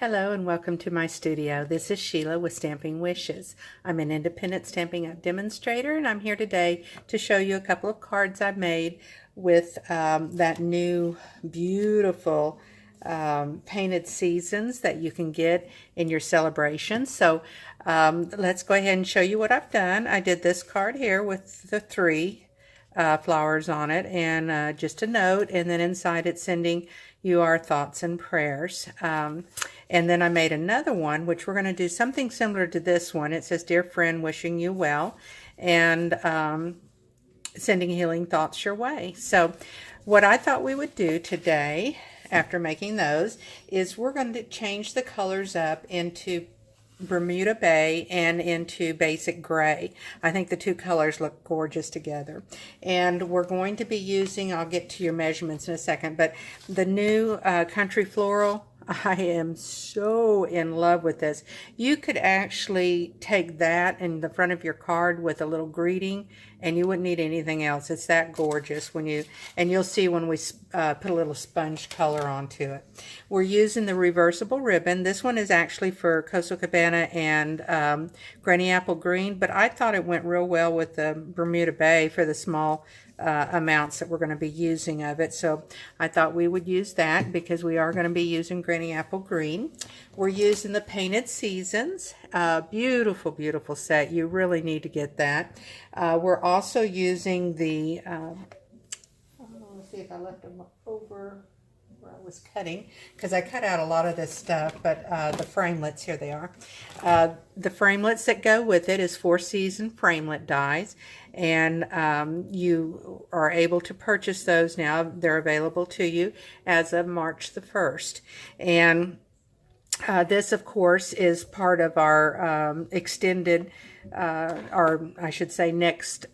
Hello and welcome to my studio. This is Sheila with Stamping Wishes. I'm an independent Stampin' Up! Demonstrator, and I'm here today to show you a couple of cards I made with that new beautiful painted seasons that you can get in your celebrations. So let's go ahead and show you what I've done. I did this card here with the three flowers on it, and just a note, and then inside it's sending you our thoughts and prayers. And then I made another one, which we're going to do something similar to this one. It says, "Dear friend, wishing you well," and sending healing thoughts your way. So what I thought we would do today, after making those, is we're going to change the colors up into Bermuda Bay and into basic gray. I think the two colors look gorgeous together. And we're going to be using, I'll get to your measurements in a second, but the new Country Floral, I am so in love with this. You could actually take that in the front of your card with a little greeting, and you wouldn't need anything else. It's that gorgeous when you, and you'll see when we put a little sponge color onto it. We're using the reversible ribbon. This one is actually for Coastal Cabana and Granny Apple Green, but I thought it went real well with the Bermuda Bay for the small amounts that we're going to be using of it. So I thought we would use that because we are going to be using Granny Apple Green. We're using the Painted Seasons. Beautiful, beautiful set. You really need to get that. We're also using the, let's see if I left them over where I was cutting, because I cut out a lot of this stuff, but the framelits, here they are. The framelits that go with it is 4-season framelit dies, and you are able to purchase those now. They're available to you as of March the 1st. And this, of course, is part of our extended, or I should say next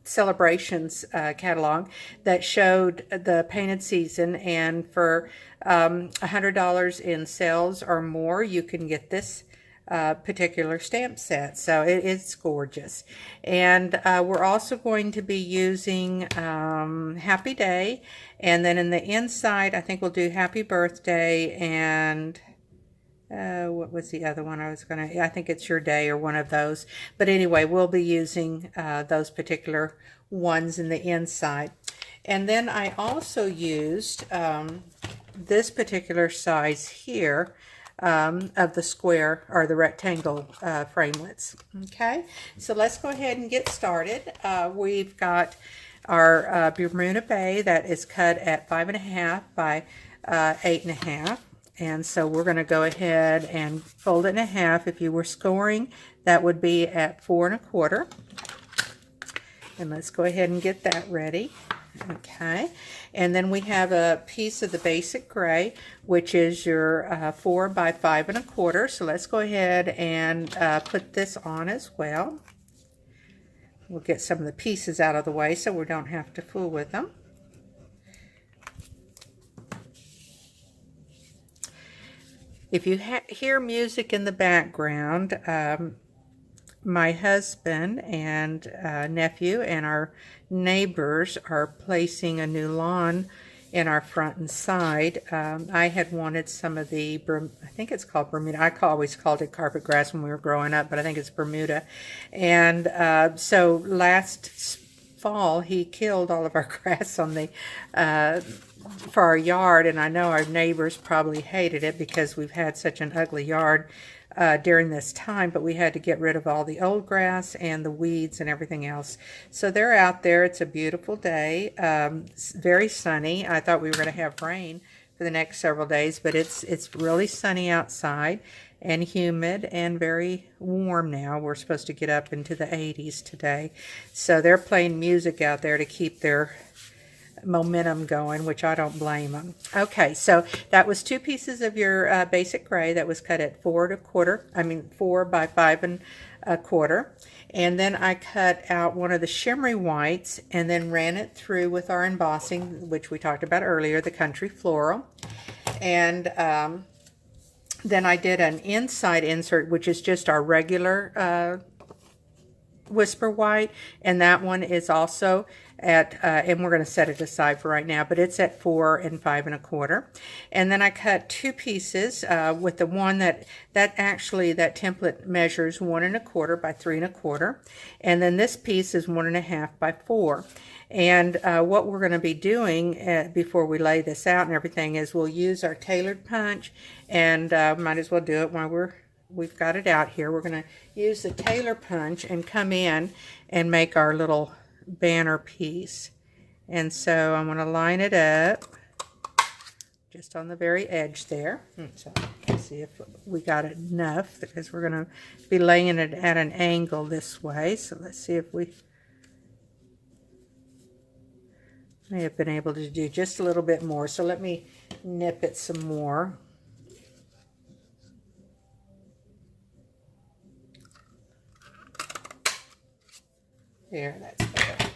celebrations catalog that showed the painted season, and for $100 in sales or more you can get this particular stamp set. So it's gorgeous. And we're also going to be using Happy Day, and then in the inside I think we'll do Happy Birthday and what was the other one I was going to, I think it's Your Day or one of those. But anyway, we'll be using those particular ones in the inside. And then I also used this particular size here of the square or the rectangle framelits. Okay, so let's go ahead and get started. We've got our Bermuda Bay that is cut at 5.5 by 8.5. And so we're going to go ahead and fold it in half. If you were scoring, that would be at 4.25. And let's go ahead and get that ready. Okay. And then we have a piece of the basic gray, which is your 4 by 5.25. So let's go ahead and put this on as well. We'll get some of the pieces out of the way so we don't have to fool with them. If you hear music in the background, my husband and nephew and our neighbors are placing a new lawn in our front and side. I had wanted some of the, I think it's called Bermuda. I always called it carpet grass when we were growing up, but I think it's Bermuda. And so last fall he killed all of our grass on the for our yard, and I know our neighbors probably hated it because we've had such an ugly yard during this time, but we had to get rid of all the old grass and the weeds and everything else. So they're out there. It's a beautiful day, very sunny. I thought we were going to have rain for the next several days, but it's really sunny outside and humid and very warm now. We're supposed to get up into the 80s today. So they're playing music out there to keep their momentum going, which I don't blame them. Okay, so that was 2 pieces of your basic gray that was cut at 4 by 5.25. And then I cut out one of the shimmery whites and then ran it through with our embossing, which we talked about earlier, the Country Floral. And then I did an inside insert, which is just our regular Whisper White, and that one is also at, and we're going to set it aside for right now, but it's at 4 and 5 1/4. And then I cut 2 pieces with the one that actually that template measures 1 1/4 by 3 1/4, and then this piece is 1 1/2 by 4. And what we're going to be doing before we lay this out and everything is we'll use our tailored punch, and might as well do it while we've got it out here. We're going to use the tailor punch and come in and make our little banner piece. And so I'm going to line it up just on the very edge there. So let's see if we got it enough, because we're going to be laying it at an angle this way. So let's see if we may have been able to do just a little bit more. So let me nip it some more. There, that's better.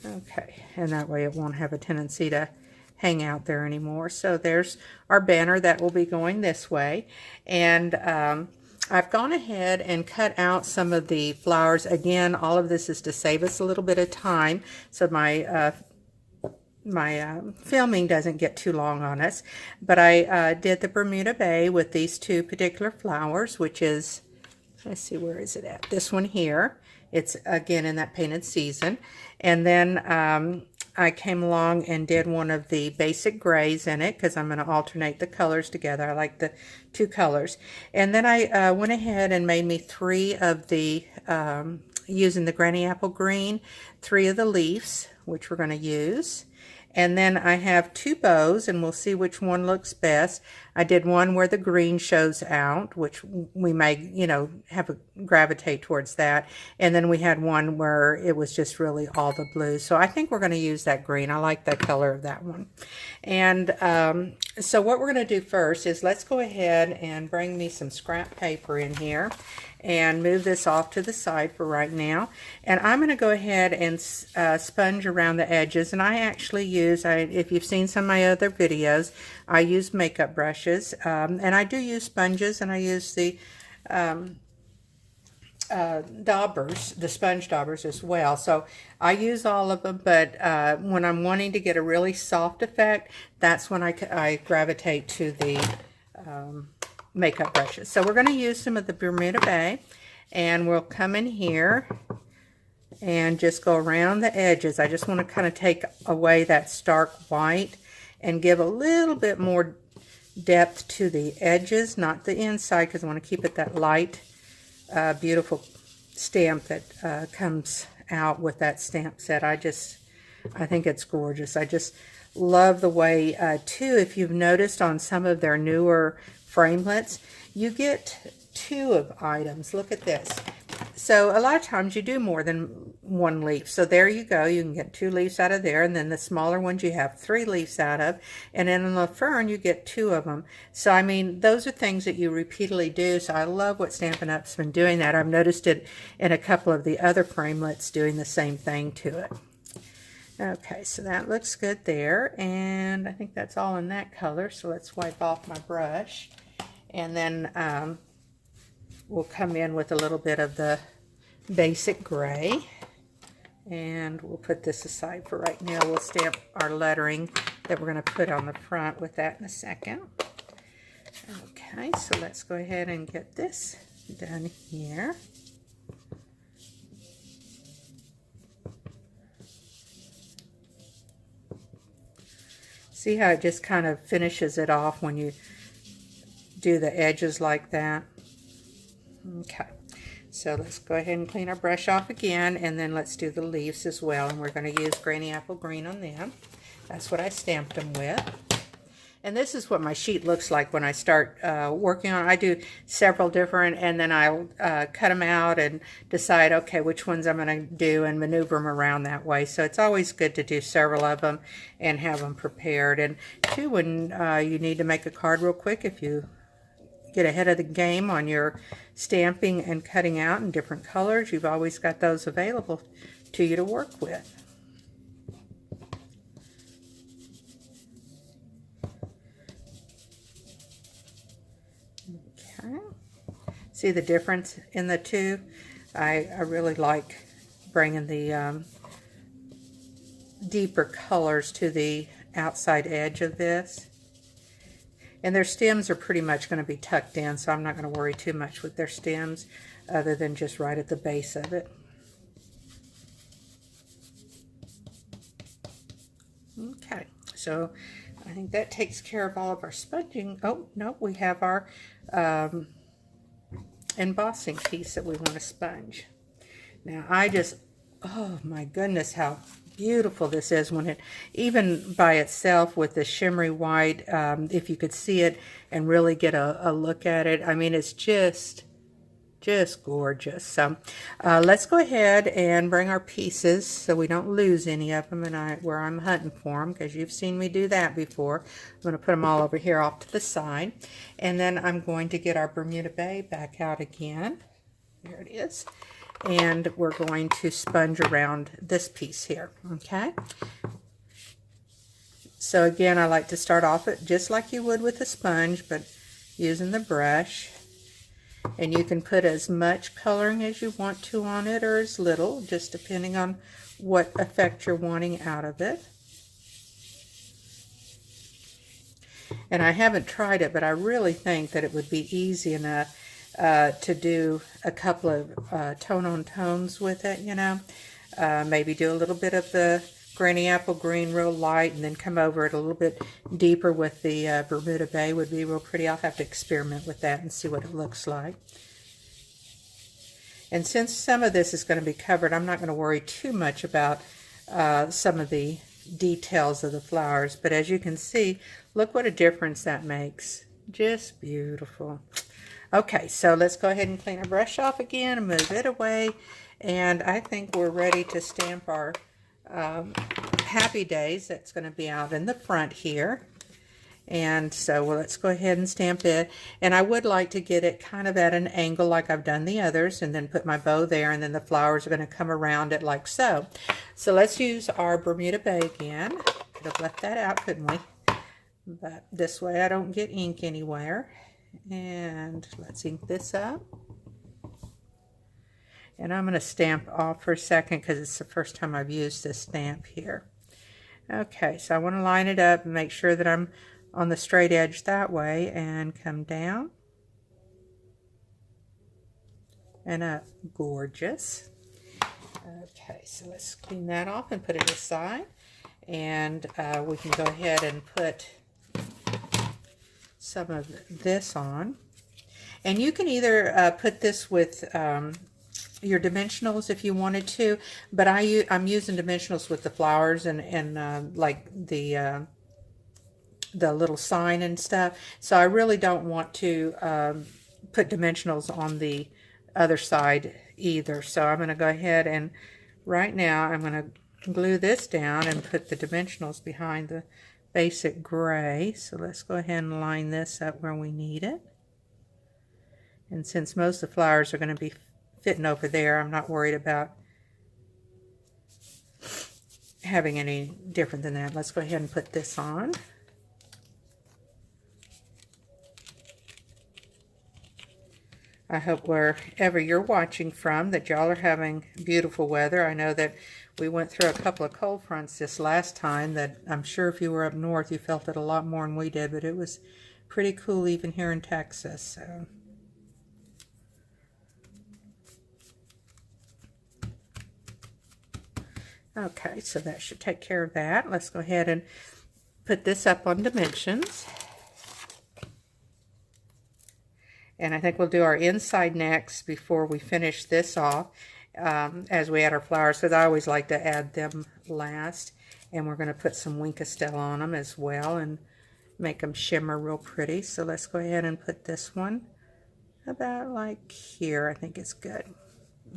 Okay, and that way it won't have a tendency to hang out there anymore. So there's our banner that will be going this way. And I've gone ahead and cut out some of the flowers. Again, all of this is to save us a little bit of time, so my filming doesn't get too long on us. But I did the Bermuda Bay with these 2 particular flowers, which is, let's see, where is it at? This one here. It's again in that painted season. And then I came along and did one of the basic grays in it, because I'm going to alternate the colors together. I like the 2 colors. And then I went ahead and made me 3 of the, using the Granny Apple Green, 3 of the leaves, which we're going to use. And then I have 2 bows, and we'll see which one looks best. I did one where the green shows out, which we may, you know, have a gravitate towards that. And then we had one where it was just really all the blue. So I think we're going to use that green. I like the color of that one. And so what we're going to do first is let's go ahead and bring me some scrap paper in here and move this off to the side for right now. And I'm going to go ahead and sponge around the edges. And I actually use, if you've seen some of my other videos, I use makeup brushes. And I do use sponges, and I use the daubers, the sponge daubers as well. So I use all of them, but when I'm wanting to get a really soft effect, that's when I gravitate to the makeup brushes. So we're going to use some of the Bermuda Bay, and we'll come in here and just go around the edges. I just want to kind of take away that stark white and give a little bit more depth to the edges, not the inside, because I want to keep it that light, beautiful stamp that comes out with that stamp set. I think it's gorgeous. I just love the way, too, if you've noticed on some of their newer framelits, you get 2 of items. Look at this. So a lot of times you do more than 1 leaf. So there you go. You can get 2 leaves out of there, and then the smaller ones you have 3 leaves out of, and then in the fern you get 2 of them. So I mean, those are things that you repeatedly do. So I love what Stampin' Up's been doing that. I've noticed it in a couple of the other framelits doing the same thing to it. Okay, so that looks good there, and I think that's all in that color. So let's wipe off my brush, and then we'll come in with a little bit of the basic gray, and we'll put this aside for right now. We'll stamp our lettering that we're going to put on the front with that in a second. Okay, so let's go ahead and get this done here. See how it just kind of finishes it off when you do the edges like that? Okay, so let's go ahead and clean our brush off again, and then let's do the leaves as well. And we're going to use Granny Apple Green on them. That's what I stamped them with. And this is what my sheet looks like when I start working on it. I do several different, and then I'll cut them out and decide, okay, which ones I'm going to do and maneuver them around that way. So it's always good to do several of them and have them prepared. And too, when you need to make a card real quick, if you get ahead of the game on your stamping and cutting out in different colors, you've always got those available to you to work with. Okay. See the difference in the two? I really like bringing the deeper colors to the outside edge of this. And their stems are pretty much going to be tucked in, so I'm not going to worry too much with their stems other than just right at the base of it. Okay, so I think that takes care of all of our sponging. Oh, no, we have our embossing piece that we want to sponge. Now, oh my goodness, how beautiful this is when it, even by itself with the shimmery white, if you could see it and really get a look at it, I mean, it's just gorgeous. So let's go ahead and bring our pieces so we don't lose any of them and where I'm hunting for them, because you've seen me do that before. I'm going to put them all over here off to the side, and then I'm going to get our Bermuda Bay back out again. There it is. And we're going to sponge around this piece here, okay? So again, I like to start off it just like you would with a sponge, but using the brush. And you can put as much coloring as you want to on it, or as little, just depending on what effect you're wanting out of it. And I haven't tried it, but I really think that it would be easy enough to do a couple of tone-on-tones with it, you know. Maybe do a little bit of the Granny Apple Green real light, and then come over it a little bit deeper with the Bermuda Bay would be real pretty. I'll have to experiment with that and see what it looks like. And since some of this is going to be covered, I'm not going to worry too much about some of the details of the flowers. But as you can see, look what a difference that makes. Just beautiful. Okay, so let's go ahead and clean our brush off again and move it away. And I think we're ready to stamp our Happy Days. That's going to be out in the front here. And so let's go ahead and stamp it. And I would like to get it kind of at an angle like I've done the others, and then put my bow there, and then the flowers are going to come around it like so. So let's use our Bermuda Bay again. Could have left that out, couldn't we? But this way I don't get ink anywhere. And let's ink this up. And I'm going to stamp off for a second because it's the first time I've used this stamp here. Okay, so I want to line it up and make sure that I'm on the straight edge that way, and come down and up. Gorgeous. Okay, so let's clean that off and put it aside. And we can go ahead and put some of this on. And you can either put this with your dimensionals if you wanted to, but I'm using dimensionals with the flowers and like the little sign and stuff. So I really don't want to put dimensionals on the other side either. So I'm going to go ahead and right now I'm going to glue this down and put the dimensionals behind the basic gray. So let's go ahead and line this up where we need it. And since most of the flowers are going to be fitting over there, I'm not worried about having any different than that. Let's go ahead and put this on. I hope wherever you're watching from that y'all are having beautiful weather. I know that we went through a couple of cold fronts this last time that I'm sure if you were up north you felt it a lot more than we did, but it was pretty cool even here in Texas. So okay, so that should take care of that. Let's go ahead and put this up on dimensions. And I think we'll do our inside next before we finish this off as we add our flowers, because I always like to add them last. And we're going to put some Winkastel on them as well and make them shimmer real pretty. So let's go ahead and put this one about like here. I think it's good.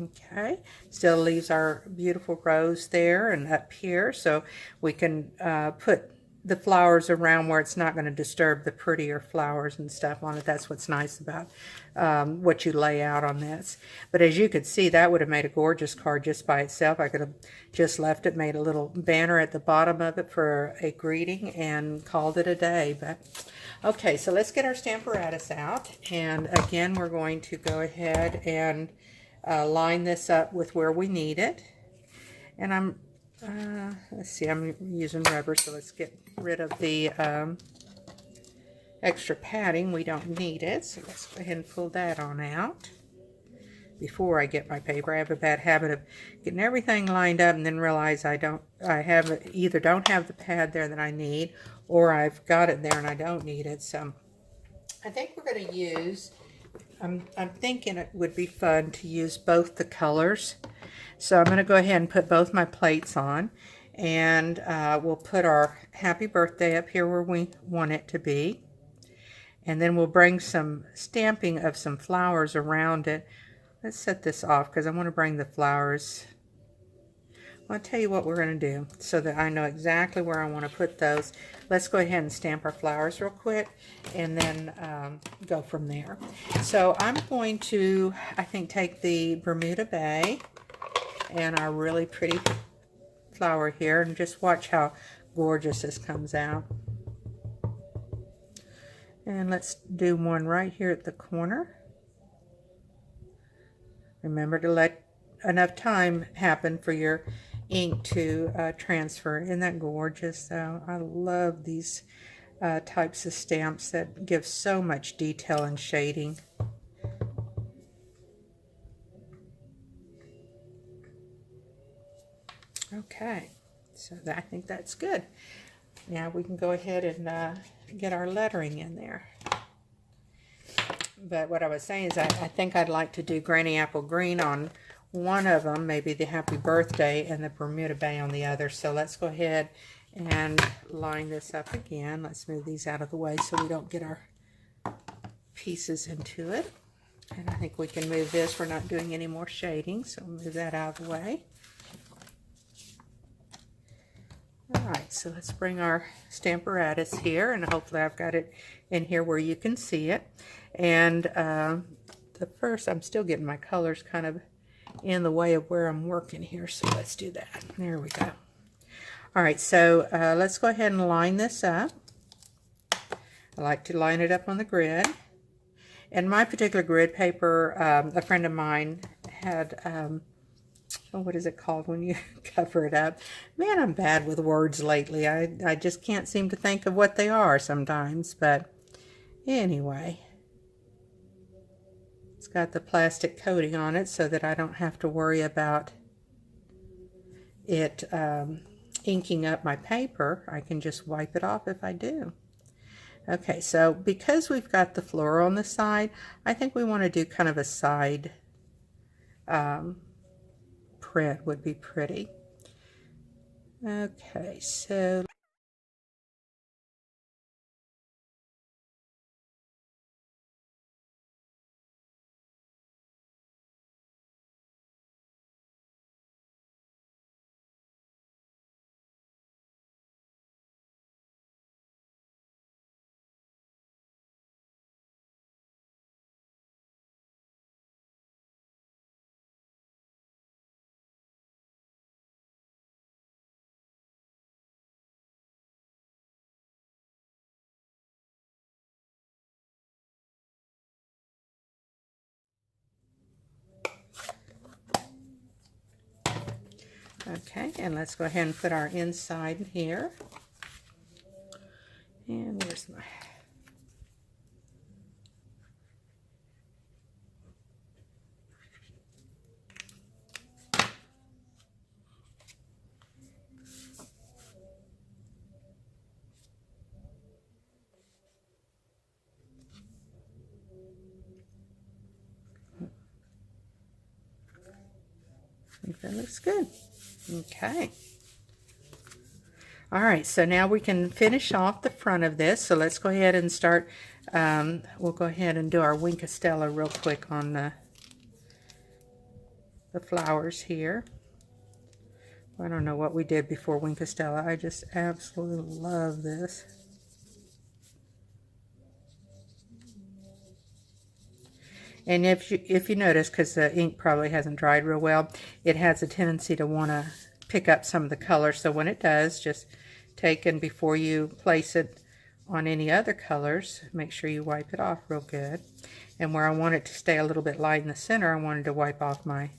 Okay, still leaves our beautiful rose there and up here, so we can put the flowers around where it's not going to disturb the prettier flowers and stuff on it. That's what's nice about what you lay out on this. But as you could see, that would have made a gorgeous card just by itself. I could have just left it, made a little banner at the bottom of it for a greeting, and called it a day. But okay, so let's get our Stamparatus out. And again, we're going to go ahead and line this up with where we need it. And I'm, let's see, I'm using rubber, so let's get rid of the extra padding. We don't need it, so let's go ahead and pull that on out before I get my paper. I have a bad habit of getting everything lined up and then realize I either don't have the pad there that I need, or I've got it there and I don't need it. So I think we're going to use, I'm thinking it would be fun to use both the colors. So I'm going to go ahead and put both my plates on, and we'll put our happy birthday up here where we want it to be. And then we'll bring some stamping of some flowers around it. Let's set this off because I want to bring the flowers. I'll tell you what we're going to do so that I know exactly where I want to put those. Let's go ahead and stamp our flowers real quick and then go from there. So I'm going to, I think, take the Bermuda Bay and our really pretty flower here and just watch how gorgeous this comes out. And let's do one right here at the corner. Remember to let enough time happen for your ink to transfer. Isn't that gorgeous though? I love these types of stamps that give so much detail and shading. Okay, so I think that's good. Now we can go ahead and get our lettering in there. But what I was saying is I think I'd like to do Granny Apple Green on one of them, maybe the Happy Birthday, and the Bermuda Bay on the other. So let's go ahead and line this up again. Let's move these out of the way so we don't get our pieces into it. And I think we can move this. We're not doing any more shading, so move that out of the way. Alright, so let's bring our Stamparatus here, and hopefully I've got it in here where you can see it. And the first, I'm still getting my colors kind of in the way of where I'm working here, so let's do that. There we go. Alright, so let's go ahead and line this up. I like to line it up on the grid. And my particular grid paper, a friend of mine had, oh, what is it called when you cover it up? Man, I'm bad with words lately. I just can't seem to think of what they are sometimes. But anyway, it's got the plastic coating on it so that I don't have to worry about it inking up my paper. I can just wipe it off if I do. Okay, so because we've got the floral on the side, I think we want to do kind of a side print would be pretty. Okay, so okay, and let's go ahead and put our inside here. And where's my... I think that looks good. Okay. All right, so now we can finish off the front of this. So let's go ahead and start. We'll go ahead and do our Wink of Stella real quick on the flowers here. I don't know what we did before Wink of Stella. I just absolutely love this. And if you notice, because the ink probably hasn't dried real well, it has a tendency to want to pick up some of the color. So when it does, just take, and before you place it on any other colors, make sure you wipe it off real good. And where I want it to stay a little bit light in the center, I wanted to wipe off my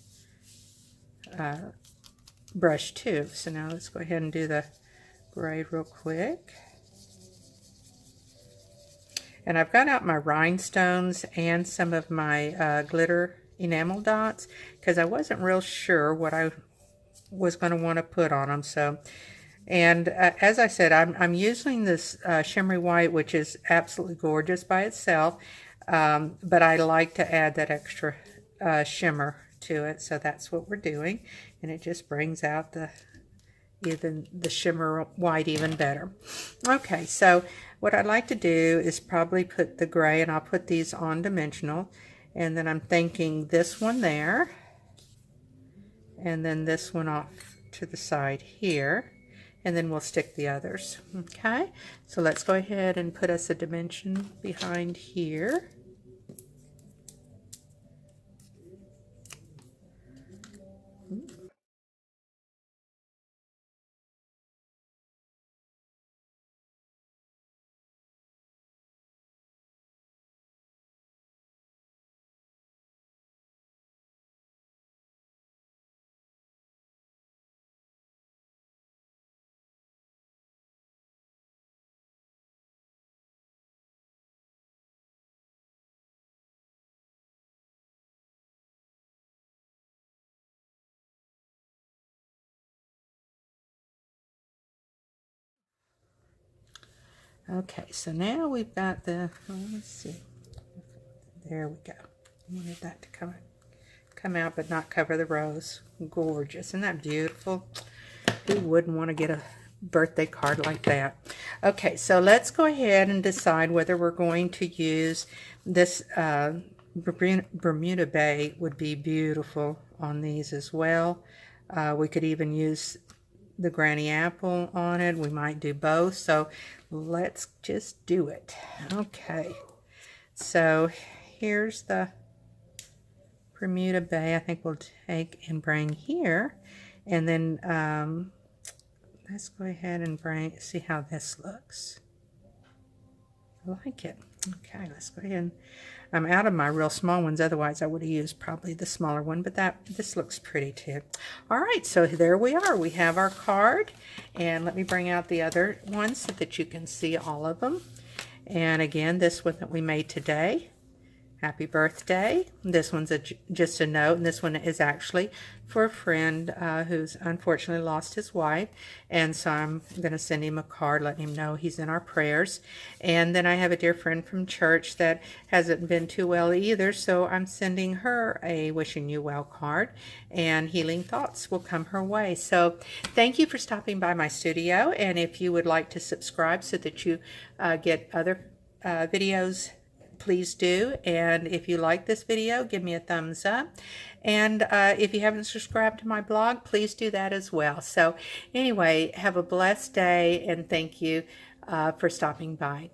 brush too. So now let's go ahead and do the gray real quick. And I've got out my rhinestones and some of my glitter enamel dots because I wasn't real sure what I was going to want to put on them. So, and as I said, I'm using this shimmery white, which is absolutely gorgeous by itself, but I like to add that extra shimmer to it, so that's what we're doing, and it just brings out the shimmer white even better. Okay, so what I'd like to do is probably put the gray, and I'll put these on dimensional, and then I'm thinking this one there, and then this one off to the side here, and then we'll stick the others. Okay, so let's go ahead and put us a dimension behind here. Okay, so now we've got the, let's see, there we go. I wanted that to come out but not cover the rose. Gorgeous, isn't that beautiful? Who wouldn't want to get a birthday card like that? Okay, so let's go ahead and decide whether we're going to use this Bermuda Bay. Would be beautiful on these as well. We could even use the Granny Apple on it. We might do both, so let's just do it. Okay, so here's the Bermuda Bay. I think we'll take and bring here, and then let's go ahead and see how this looks. I like it. Okay, let's go ahead and I'm out of my real small ones, otherwise I would have used probably the smaller one, but this looks pretty too. All right, so there we are. We have our card, and let me bring out the other ones so that you can see all of them. And again, this one that we made today, happy birthday. This one's just a note, and this one is actually for a friend who's unfortunately lost his wife, and so I'm going to send him a card letting him know he's in our prayers. And then I have a dear friend from church that hasn't been too well either, so I'm sending her a wishing you well card, and healing thoughts will come her way. So thank you for stopping by my studio, and if you would like to subscribe so that you get other videos, please do. And if you like this video, give me a thumbs up. And if you haven't subscribed to my blog, please do that as well. So anyway, have a blessed day, and thank you for stopping by.